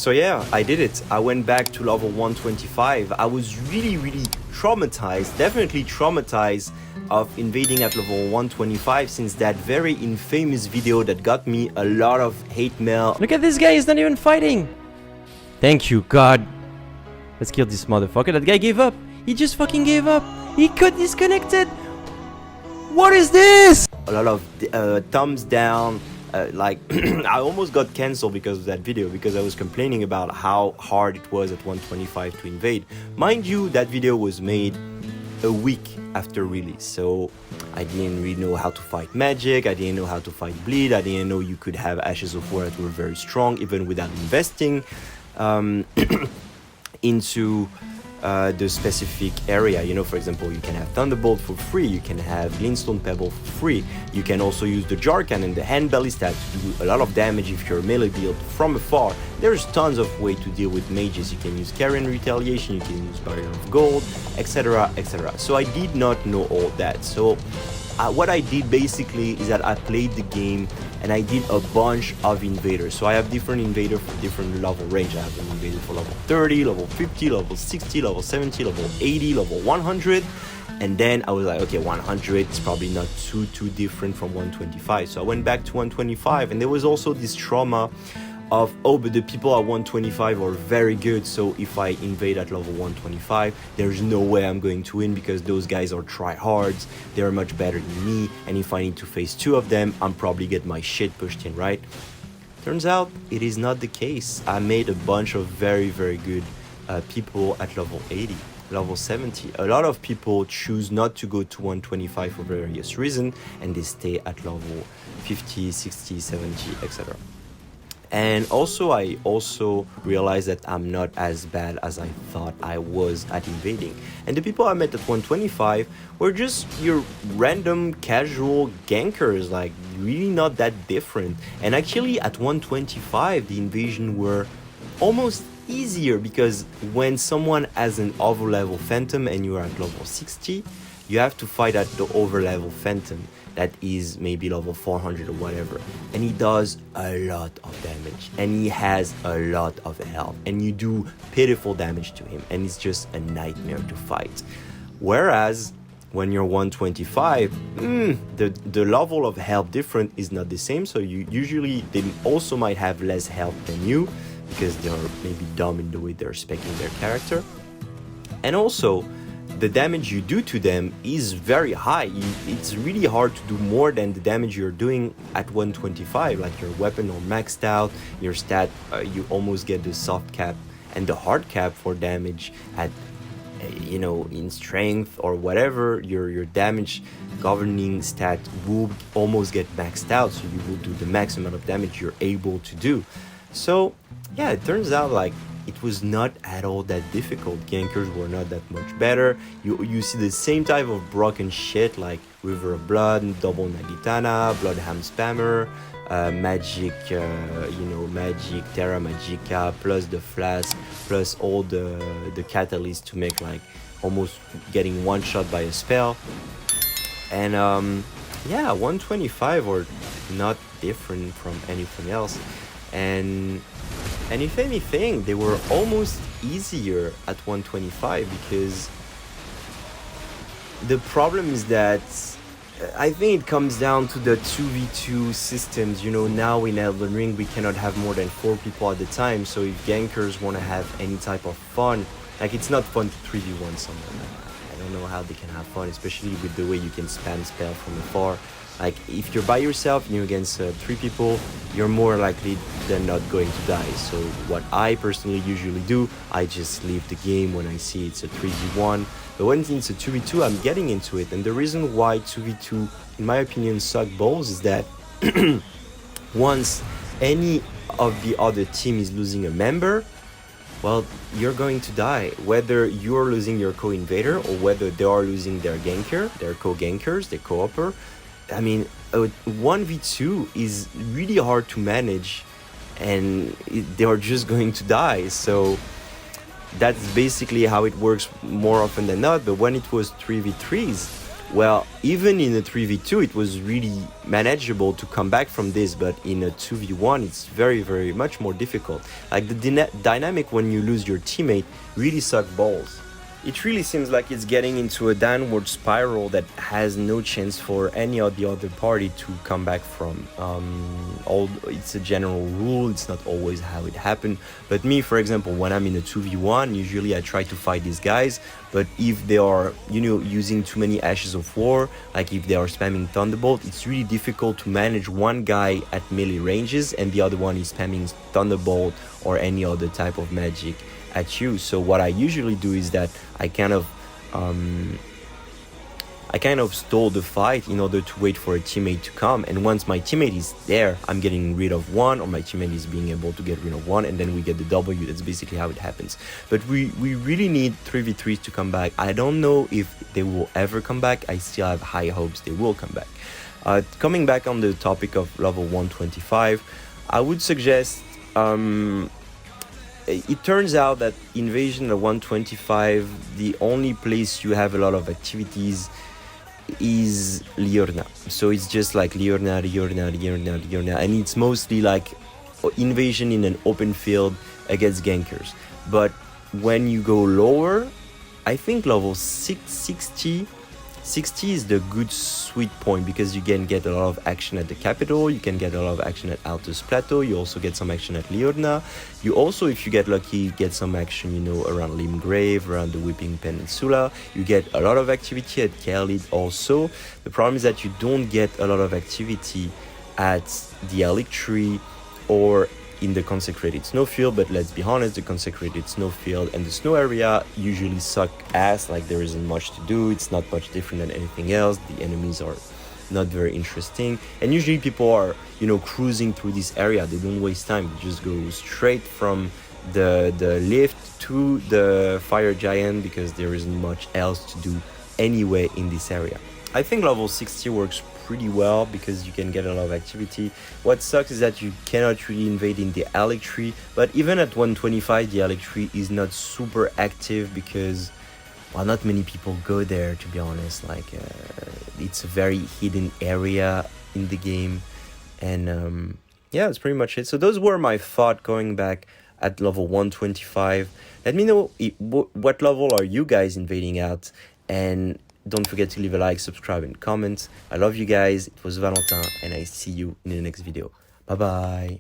So yeah, I did it. I went back to level 125. I was really traumatized, definitely traumatized of invading at level 125 since that very infamous video that got me a lot of hate mail. Look at this guy, he's not even fighting. Thank you, God. Let's kill this motherfucker. That guy gave up. He just fucking gave up. He got disconnected. What is this? A lot of thumbs down. Like I almost got cancelled because of that video, because I was complaining about how hard it was at 125 to invade. Mind you, that video was made a week after release, so I didn't really know how to fight magic, I didn't know how to fight bleed, I didn't know you could have ashes of war that were very strong even without investing into the specific area. You know, for example, you can have Thunderbolt for free, you can have Glintstone Pebble for free, you can also use the Jar Cannon, the Hand Belly stat to do a lot of damage if you're melee build from afar. There's tons of way to deal with mages. You can use Carrion Retaliation, you can use Barrier of Gold, etc, etc. So I did not know all that. So what I did basically is that I played the game and I did a bunch of invaders. So I have different invaders for different level range. I have an invader for level 30, level 50, level 60, level 70, level 80, level 100. And then I was like, okay, 100 is probably not too different from 125. So I went back to 125, and there was also this trauma of, oh, but the people at 125 are very good, so if I invade at level 125, there's no way I'm going to win because those guys are tryhards, they're much better than me, and if I need to face two of them, I'm probably get my shit pushed in, right? Turns out it is not the case. I made a bunch of very good people at level 80, level 70. A lot of people choose not to go to 125 for various reasons, and they stay at level 50, 60, 70, etc. And also, I also realized that I'm not as bad as I thought I was at invading. And the people I met at 125 were just your random casual gankers, like really not that different. And actually at 125, the invasion were almost easier, because when someone has an over level phantom and you are at level 60, you have to fight at the over level phantom that is maybe level 400 or whatever, and he does a lot of damage and he has a lot of health, and you do pitiful damage to him, and it's just a nightmare to fight. Whereas when you're 125, the level of health difference is not the same, so you usually, they also might have less health than you because they're maybe dumb in the way they're speccing their character. And also, the damage you do to them is very high. It's really hard to do more than the damage you're doing at 125. Like your weapon are maxed out, your stat, you almost get the soft cap and the hard cap for damage at, you know, in strength or whatever. Your damage governing stat will almost get maxed out, so you will do the max amount of damage you're able to do. So yeah, it turns out like it was not at all that difficult. Gankers were not that much better. You see the same type of broken shit like River of Blood, Double Nagitana, Bloodham Spammer, Magic, Magic, Terra Magica, plus the Flask, plus all the catalysts to make like almost getting one shot by a spell. And yeah, 125 were not different from anything else. And if anything, they were almost easier at 125, because the problem is that I think it comes down to the 2v2 systems. You know, now in Elden Ring we cannot have more than 4 people at the time, so if gankers want to have any type of fun, like it's not fun to 3v1 someone. I don't know how they can have fun, especially with the way you can spam spell from afar. Like if you're by yourself and you're against 3 people, you're more likely than not going to die. So what I personally usually do, I just leave the game when I see it's a 3v1. But when it's a 2v2, I'm getting into it. And the reason why 2v2, in my opinion, suck balls is that once any of the other team is losing a member, well, you're going to die. Whether you're losing your co-invader or whether they are losing their ganker, their co-gankers, their co-opper, I mean, 1v2 is really hard to manage, and they are just going to die. So that's basically how it works more often than not. But when it was 3v3s, Well, even in a 3v2, it was really manageable to come back from this, but in a 2v1, it's very, very much more difficult. Like the dynamic when you lose your teammate really suck balls. It really seems like it's getting into a downward spiral that has no chance for any of the other party to come back from. It's a general rule, it's not always how it happened. But me, for example, when I'm in a 2v1, usually I try to fight these guys. But if they are, using too many Ashes of War, like if they are spamming Thunderbolt, it's really difficult to manage one guy at melee ranges and the other one is spamming Thunderbolt or any other type of magic at you. So what I usually do is that I kind of stall the fight in order to wait for a teammate to come, and once my teammate is there, I'm getting rid of one, or my teammate is being able to get rid of one, and then we get the W. That's basically how it happens. But we really need 3v3s to come back. I don't know if they will ever come back. I still have high hopes they will come back. Coming back on the topic of level 125, I would suggest it turns out that Invasion at 125, the only place you have a lot of activities is Liurna. So it's just like Liurna, and it's mostly like Invasion in an open field against gankers. But when you go lower, I think level 60 is the good sweet point, because you can get a lot of action at the capital, you can get a lot of action at Altus Plateau, you also get some action at Liurna. You also, if you get lucky, get some action, around Limgrave, around the Weeping Peninsula. You get a lot of activity at Khalid also. The problem is that you don't get a lot of activity at the Elixir or in the Consecrated Snowfield. But let's be honest, the Consecrated Snowfield and the snow area usually suck ass. Like, there isn't much to do, it's not much different than anything else, the enemies are not very interesting, and usually people are cruising through this area. They don't waste time, they just go straight from the lift to the fire giant, because there isn't much else to do anyway in this area. I think level 60 works pretty well because you can get a lot of activity. What sucks is that you cannot really invade in the Elixir, but even at 125 the Elixir is not super active because, well, not many people go there, to be honest. Like, it's a very hidden area in the game, and yeah, that's pretty much it. So those were my thoughts going back at level 125. Let me know what level are you guys invading at, and don't forget to leave a like, subscribe, and comment. I love you guys. It was Valentin, and I see you in the next video. Bye bye.